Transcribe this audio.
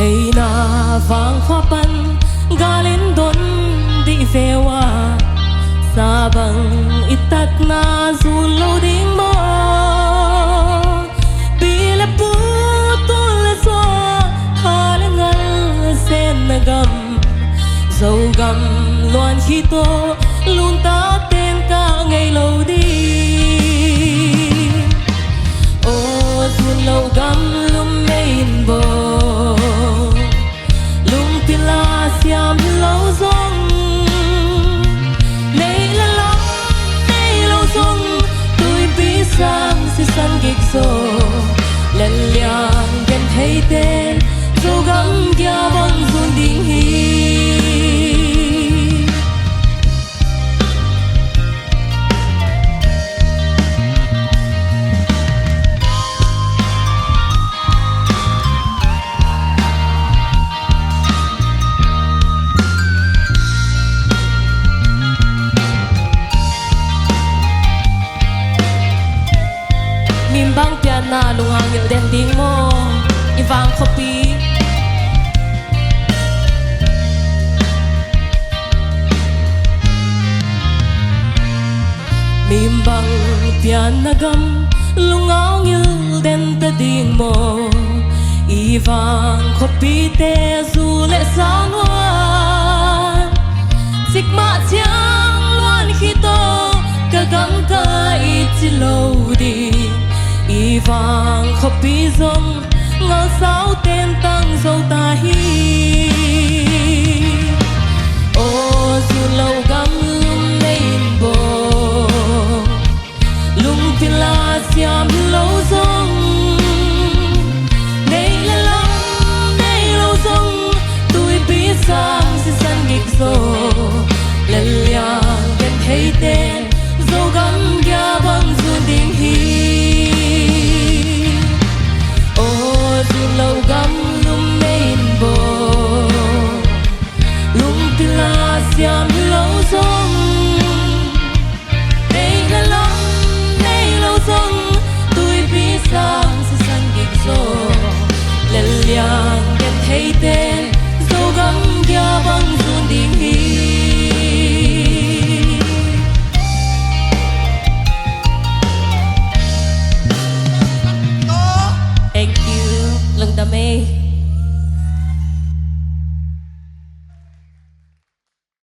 hay na vang hoa pan galin don di vewa sabang itat na zun lo ding mo bila putul so halangal sen nagam dâu gầm loan hito luôn ta tên ca ngày lâu đi ô dun lâu gầm lum main bo lung pila siam lâu zong nay là long nay lâu zong tôi biết sang si san gig zo lần liang gen thấy tên dâu gầm kia băng dun ding hi bang piana lungang il den ding mo ivang kopi mimbang piana gam lungang il den ta ding mo ivang kopi te zule sanwan sikma chiang luan hito kagam ka ichilo di Ivang kopi zong ngao sao tên tăng dâu ta hi ô dù lâu gam lung main bo lung pila siam lâu zong nay là long nay lâu zong tôi biết sang si san gig zo lần liang gen thấy tên dâu gam kia băng dun ding hi lâu gam lum main bo lung pila siam lâu zong nay là long nay lâu zong tôi biết sang si san gig zo lần liang gen thấy tên dâu gam kia băng dun ding hi